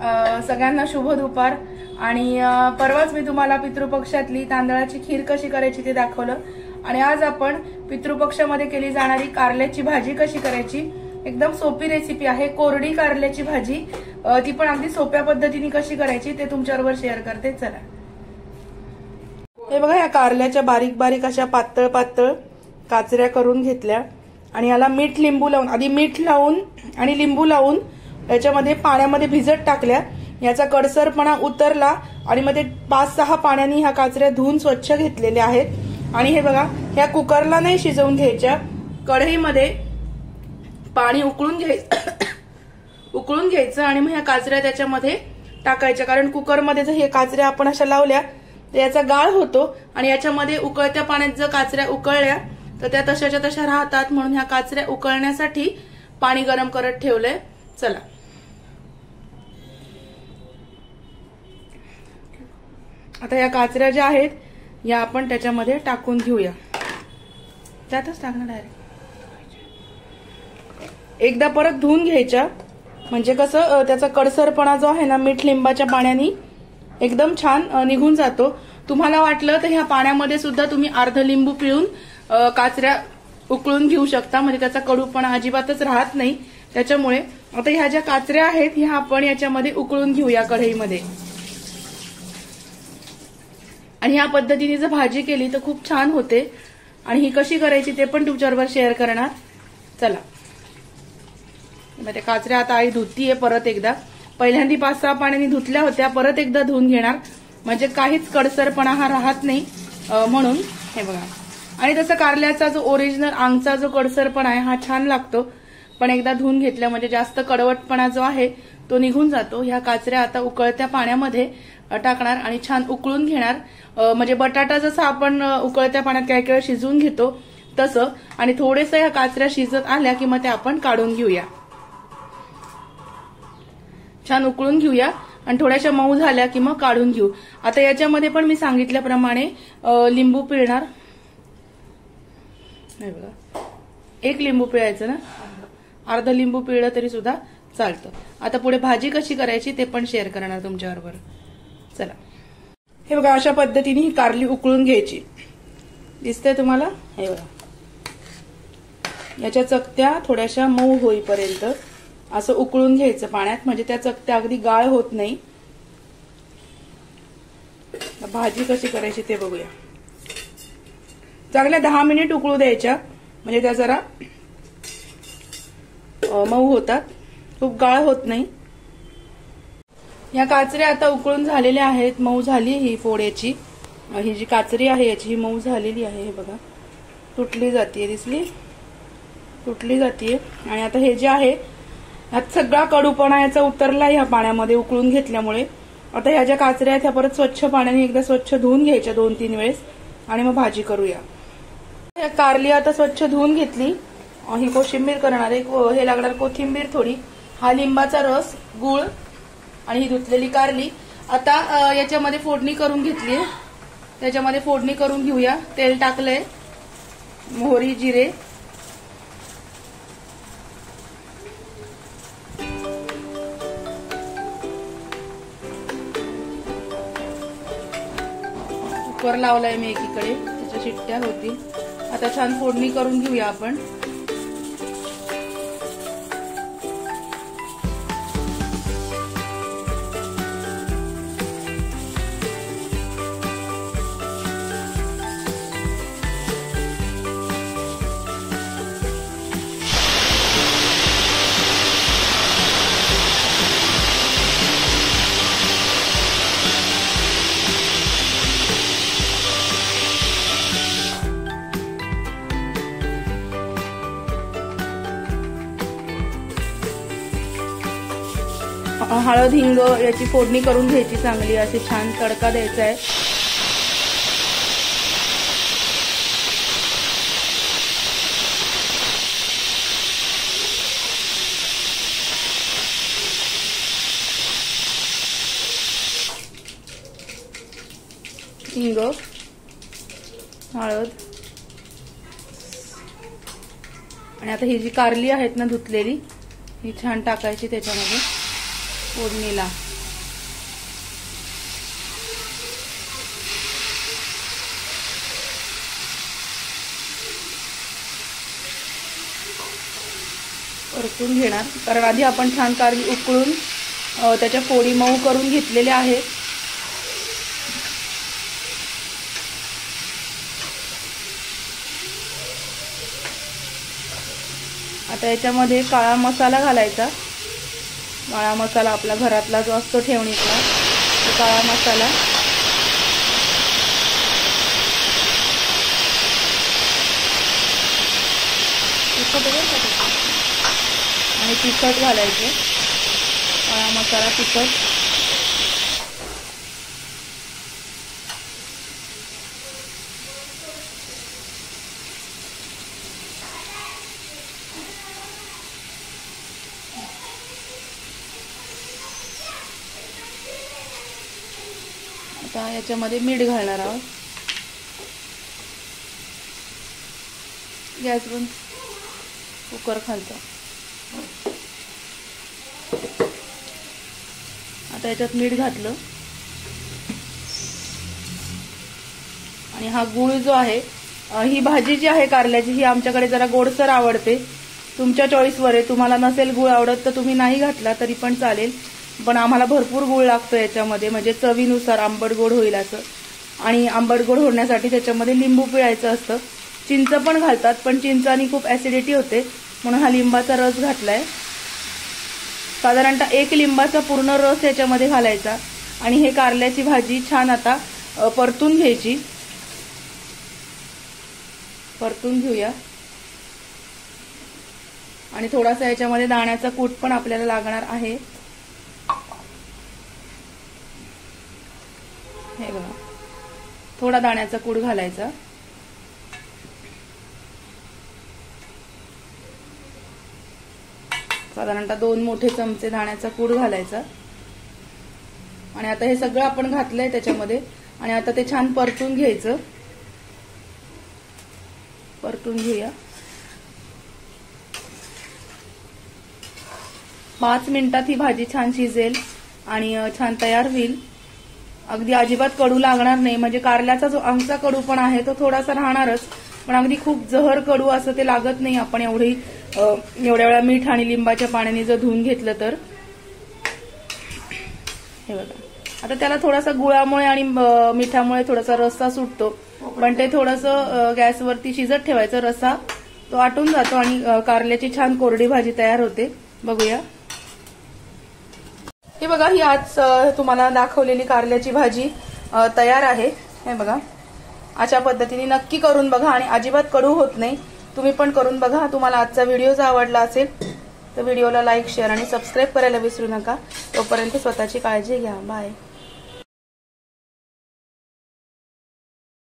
सगळ्यांना शुभ दुपार। आणि परवाच मी तुम्हाला पितृपक्षातली तांदळाची खीर कशी करायची ते दाखवलं आणि आज आपण पितृपक्षामध्ये केली जाणारी कारल्याची भाजी कशी करायची, एकदम सोपी रेसिपी आहे। कोरडी कारल्याची भाजी, ती पण अगदी सोप्या पद्धतीने कशी करायची ते तुमच्याबरोबर शेअर करते। चला, हे बघा, या कारल्याच्या बारीक बारीक अशा पातळ पातळ काचऱ्या करून घेतल्या आणि याला मीठ लिंबू लावून, आधी मीठ लावून आणि लिंबू लावून याच्यामध्ये पाण्यामध्ये भिजत टाकल्या। याचा कडसरपणा उतरला आणि मग ते 5-6 पाण्याने ह्या काचऱ्या धुवून स्वच्छ घेतलेल्या आहेत। आणि हे बघा, ह्या कुकरला नाही शिजवून घ्यायच्या, कढईमध्ये पाणी उकळून घ्यायचं आणि मग ह्या काचऱ्या त्याच्यामध्ये टाकायच्या। कारण कुकरमध्ये जर हे काचऱ्या आपण अशा लावल्या तर याचा गाळ होतो आणि याच्यामध्ये उकळत्या पाण्यात जर काचऱ्या उकळल्या तर त्या तशाच्या तशा राहतात, म्हणून ह्या काचऱ्या उकळण्यासाठी पाणी गरम करत ठेवलंय। चला, आता या काचऱ्या ज्या आहेत या आपण त्याच्यामध्ये टाकून घेऊया। त्यातच टाकणार डायरेक्ट। एकदा परत धुवून घ्यायच्या, म्हणजे कसं त्याचा कडसरपणा जो आहे ना मीठ लिंबाच्या पाण्याने एकदम छान निघून जातो। तुम्हाला वाटलं तर ह्या पाण्यामध्ये सुद्धा तुम्ही अर्ध लिंबू पिळून काचऱ्या उकळून घेऊ शकता, म्हणजे त्याचा कडूपणा अजिबातच राहत नाही। त्याच्यामुळे आता ह्या ज्या काचऱ्या आहेत ह्या आपण याच्यामध्ये उकळून घेऊया कढईमध्ये। आणि ह्या पद्धतीने जर भाजी केली तर खूप छान होते आणि ही कशी करायची ते पण तुमच्याबरोबर शेअर करणार। चला, त्या काचऱ्या आता आई धुतीये परत एकदा। पहिल्यांदा 5-6 पाण्याने धुतल्या होत्या, परत एकदा धुवून घेणार, म्हणजे काहीच कडसरपणा हा राहत नाही म्हणून। हे बघा, आणि तसं कारल्याचा जो ओरिजिनल आंगचा जो कडसरपणा आहे हा छान लागतो, पण एकदा धुवून घेतल्या म्हणजे जास्त कडवटपणा जो आहे तो निघून जातो। ह्या काचऱ्या आता उकळत्या पाण्यामध्ये टाकणार आणि छान उकळून घेणार, म्हणजे बटाटा जसा आपण उकळत्या पाण्यात काही वेळा शिजवून घेतो तसं। आणि थोडेसं ह्या काचऱ्या शिजत आल्या की मग त्या आपण काढून घेऊया, छान उकळून घेऊया आणि थोड्याशा मऊ झाल्या की मग काढून घेऊ। आता याच्यामध्ये पण मी सांगितल्याप्रमाणे लिंबू पिळणार। नाही बघा, 1 लिंबू पिळायचं ना, अर्ध लिंबू पिळलं तरी सुद्धा चालतं। आता पुढे भाजी कशी करायची ते पण शेअर करणार तुमच्याबरोबर। चला, हे बघा, अशा पद्धतीने ही कारली उकळून घ्यायची, दिसतंय तुम्हाला? हे बघा, याच्या चकत्या थोड्याशा मऊ होईपर्यंत असं उकळून घ्यायचं पाण्यात, म्हणजे त्या चकत्या अगदी गाळ होत नाही। भाजी कशी करायची ते बघूया। चांगल्या 10 मिनिट उकळू द्यायच्या, म्हणजे त्या जरा मऊ होतात, खूप गाळ होत नाही। या काचऱ्या आता उकळून झालेल्या आहेत, मऊ झाली ही फोड याची, ही जी काचरी आहे याची ही मऊ झालेली आहे। हे बघा, तुटली जातीये, दिसली? तुटली जातीये। आणि आता हे जे आहे ह्यात सगळा कडूपणा याचा उतरला ह्या पाण्यामध्ये उकळून घेतल्यामुळे। आता ह्या ज्या काचऱ्या आहेत ह्या परत स्वच्छ पाण्याने एकदा स्वच्छ धुवून घ्यायच्या 2-3 वेळेस आणि मग भाजी करूया। कारली आता स्वच्छ धुवून घेतली, ही कोशिंबीर करणार आहे, हे लागणार कोथिंबीर थोडी, हा लिंबाचा रस, गूळ आणि ही धुतलेली कारली। आता याच्यामध्ये फोडणी करून घेतली, त्याच्यामध्ये फोडणी करून घेऊया। तेल टाकलंय, मोहरी, जिरे, कुकर लावलाय मी एकीकडे, त्याच्या शिट्ट्या होतील। आता छान फोडणी करून घेऊया आपण। हळद, हिंग याची फोडणी करून घ्यायची चांगली, अशी छान तडका द्यायचा आहे। हिंग, हळद आणि आता ही जी कारली आहेत ना धुतलेली, ही छान टाकायची त्याच्यामध्ये फोडणीला। परतून घेणार, कारण आधी आपण छान कारली उकळून त्याच्या फोडी मऊ करून घेतलेल्या आहेत. आता याच्यामध्ये काळा मसाला घालायचा. काळा मसाला आपला घरातला जो असतो ठेवणीतला, तो काळा मसाला. आणि तिखट घालायचं. काळा मसाला, तिखट. आता याच्यामध्ये मीठ घालणार आहोत. गॅस बंद, कुकर खालचा. आता याच्यात मीठ घातलं आणि हा गूळ जो आहे, ही भाजी जी आहे कारल्याची, ही आमच्याकडे जरा गोडसर आवडते. तुमच्या चॉईसवर आहे. तुम्हाला नसेल गूळ आवडत तर तुम्ही नाही घातला तरी पण चालेल, पण आम्हाला भरपूर गूळ लागतो याच्यामध्ये, म्हणजे चवीनुसार आंबट गोड होईल असं. आणि आंबट गोड होण्यासाठी त्याच्यामध्ये लिंबू पिळायचं असतं. चिंच पण घालतात, पण चिंचानी खूप ऍसिडिटी होते, म्हणून हा लिंबाचा रस घातलाय. साधारणतः 1 लिंबाचा पूर्ण रस याच्यामध्ये घालायचा. आणि हे कारल्याची भाजी छान आता परतून घ्यायची. परतून घेऊया. आणि थोडासा याच्यामध्ये दाण्याचा कूट पण आपल्याला लागणार आहे. हे बघा, थोडा दाण्याचा कूट घालायचा. साधारणतः 2 मोठे चमचे दाण्याचा कूट घालायचा. आणि आता हे सगळं आपण घातलंय त्याच्यामध्ये. आणि आता ते छान परतून घ्यायचं. परतून घेऊया. 5 मिनिटात ही भाजी छान शिजेल आणि छान तयार होईल. अगदी अजिबात कडू लागणार नाही, म्हणजे कारल्याचा जो आमचा कडू पण आहे तो थोडासा राहणारच, पण अगदी खूप जहर कडू असं ते लागत नाही. आपण एवढ्या वेळा मीठ आणि लिंबाच्या पाण्याने जर धुवून घेतलं तर. हे बघा, आता त्याला थोडासा गुळामुळे आणि मिठामुळे थोडासा रस्सा सुटतो, पण ते थोडंसं गॅसवरती शिजत ठेवायचं. रस्सा तो आटून जातो आणि कारल्याची छान कोरडी भाजी तयार होते. बघूया. हे बघा, ही आज तुम्हाला दाखवलेली कारल्याची भाजी तयार आहे. हे बघा, अशा पद्धतीने नक्की करून बघा आणि अजिबात कडू होत नाही. तुम्ही पण करून बघा. तुम्हाला आजचा व्हिडिओ जर आवडला असेल तर व्हिडिओला लाईक, शेअर आणि सबस्क्राईब करायला विसरू नका. तोपर्यंत स्वतःची काळजी घ्या. बाय.